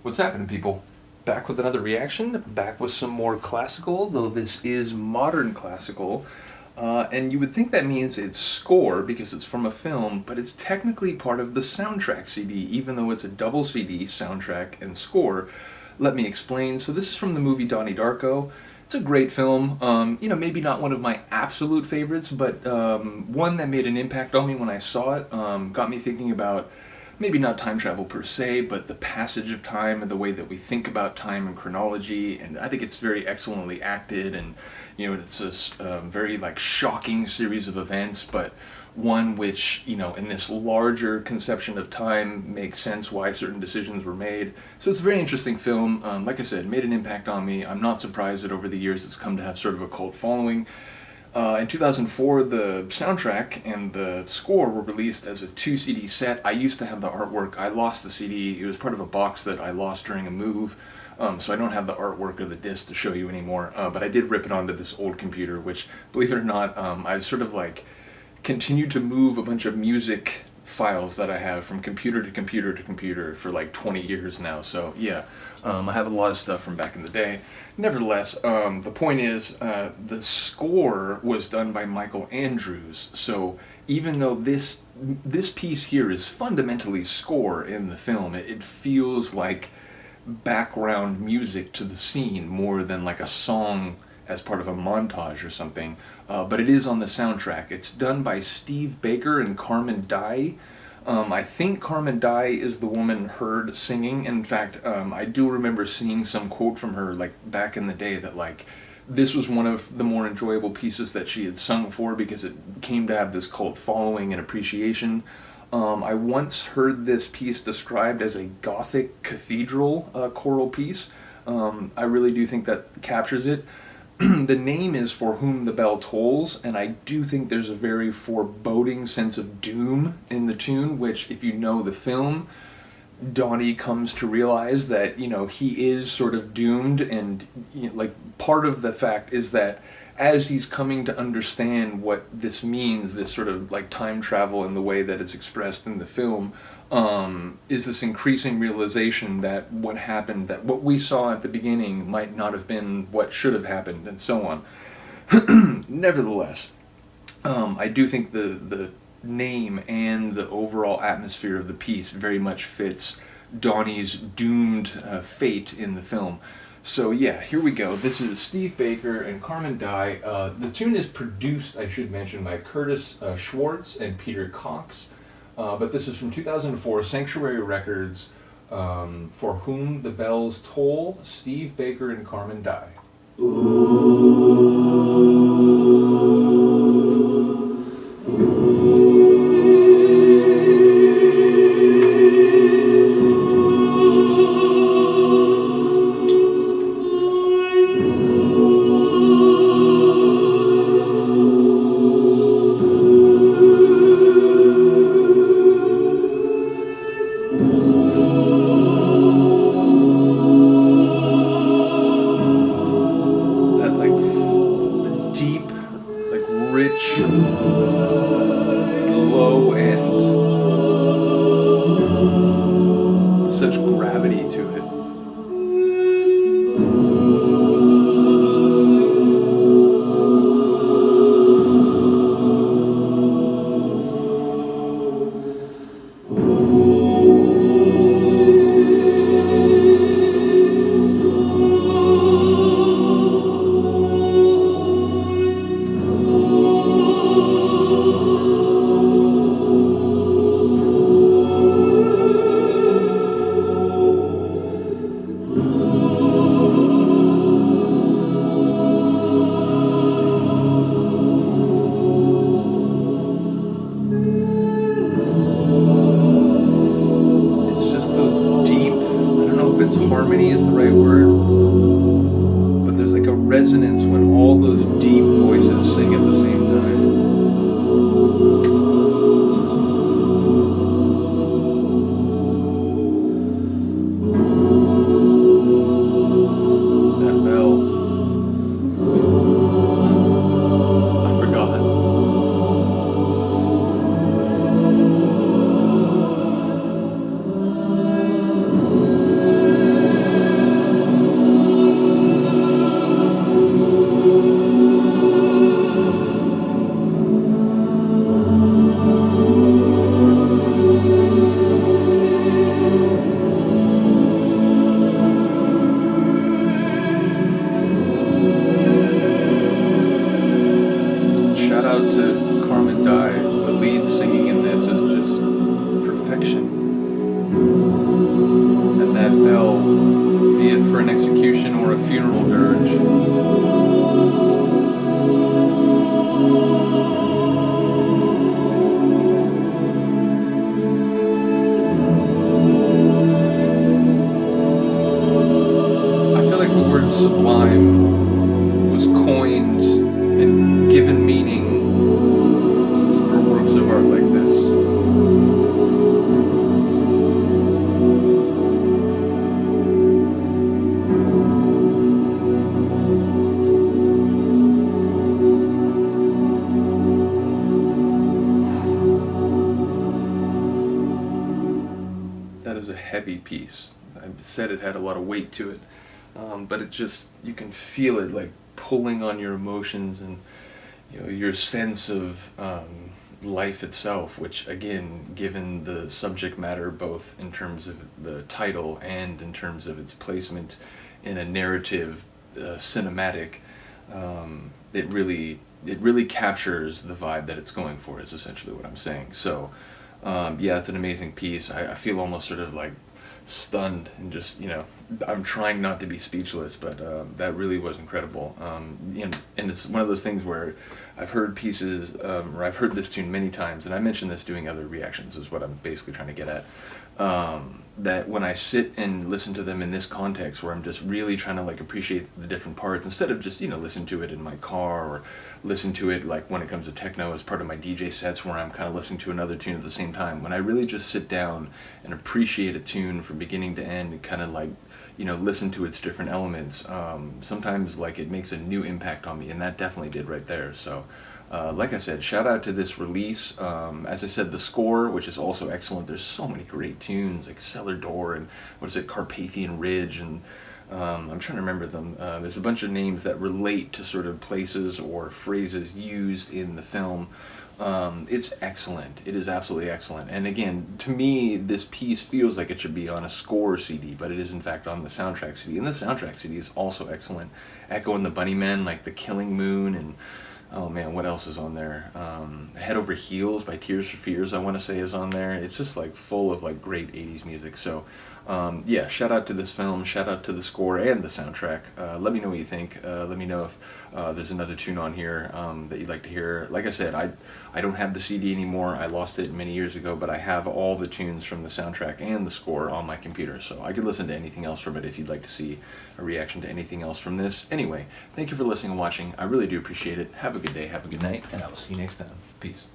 What's happening, people? Back with another reaction, back with some more classical, though this is modern classical. And you would think that means it's score because it's from a film, but it's technically part of the soundtrack CD, even though it's a double CD, soundtrack and score. Let me explain. So this is from the movie Donnie Darko. It's a great film. Maybe not one of my absolute favorites, but one that made an impact on me when I saw it. Got me thinking about maybe not time travel per se, but the passage of time and the way that we think about time and chronology. And I think it's very excellently acted, and it's this very shocking series of events, but one which in this larger conception of time makes sense why certain decisions were made. So it's a very interesting film. Like I said, it made an impact on me. I'm not surprised that over the years it's come to have sort of a cult following. In 2004, the soundtrack and the score were released as a 2 CD set. I used to have the artwork. I lost the CD. It was part of a box that I lost during a move, so I don't have the artwork or the disc to show you anymore. But I did rip it onto this old computer, which, believe it or not, I've sort of continued to move a bunch of music files that I have from computer to computer to computer for 20 years now. So yeah, I have a lot of stuff from back in the day. Nevertheless, the point is, the score was done by Michael Andrews. So even though this piece here is fundamentally score in the film, it feels like background music to the scene more than a song as part of a montage or something, but it is on the soundtrack. It's done by Steve Baker and Carmen Daye. I think Carmen Daye is the woman heard singing. In fact, I do remember seeing some quote from her back in the day that this was one of the more enjoyable pieces that she had sung for because it came to have this cult following and appreciation. I once heard this piece described as a Gothic cathedral choral piece. I really do think that captures it. The name is For Whom the Bell Tolls, and I do think there's a very foreboding sense of doom in the tune, which, if you know the film, Donnie comes to realize that, he is sort of doomed, and part of the fact is that as he's coming to understand what this means, this sort of time travel in the way that it's expressed in the film, is this increasing realization that what happened, that what we saw at the beginning might not have been what should have happened, and so on. Nevertheless, I do think the name and the overall atmosphere of the piece very much fits Donnie's doomed fate in the film. So yeah, here we go. This is Steve Baker and Carmen Daye. The tune is produced, I should mention, by Curtis Schwartz and Peter Cox. But this is from 2004, Sanctuary Records, For Whom the Bells Toll, Steve Baker and Carmen Daye. Rich, low end, such gravity to it. Harmony is the right word, but there's a resonance when all those deep voices sing at the same time. That bell. I forgot. funeral dirge. I feel like the word sublime was coined and given meaning for works of art like this. That is a heavy piece. I said it had a lot of weight to it, but it just, you can feel it like pulling on your emotions and your sense of life itself, which again, given the subject matter, both in terms of the title and in terms of its placement in a narrative, cinematic, it really captures the vibe that it's going for, is essentially what I'm saying. So yeah, it's an amazing piece. I feel almost sort of like stunned and just, I'm trying not to be speechless, but that really was incredible. And it's one of those things where I've heard pieces, or I've heard this tune many times, and I mentioned this doing other reactions, is what I'm basically trying to get at. That when I sit and listen to them in this context, where I'm just really trying to like appreciate the different parts, instead of just listen to it in my car, or listen to it like when it comes to techno as part of my DJ sets, where I'm kind of listening to another tune at the same time. When I really just sit down and appreciate a tune from beginning to end, and kind of like listen to its different elements, sometimes like it makes a new impact on me, and that definitely did right there. So like I said, shout out to this release. As I said, the score, which is also excellent. There's so many great tunes, like Cellar Door and what is it, Carpathian Ridge, and I'm trying to remember them. There's a bunch of names that relate to sort of places or phrases used in the film. It's excellent. It is absolutely excellent. And again, to me, this piece feels like it should be on a score CD, but it is in fact on the soundtrack CD. And the soundtrack CD is also excellent. Echo and the Bunnymen, like The Killing Moon, and oh man, what else is on there? Head Over Heels by Tears for Fears, I want to say, is on there. It's just like full of like great 80s music. So yeah, shout out to this film, shout out to the score and the soundtrack. Let me know what you think. Let me know if there's another tune on here that you'd like to hear. Like I said, I don't have the CD anymore. I lost it many years ago, but I have all the tunes from the soundtrack and the score on my computer, so I could listen to anything else from it if you'd like to see a reaction to anything else from this. Anyway, thank you for listening and watching. I really do appreciate it. Have a good day, have a good night, and I will see you next time. Peace.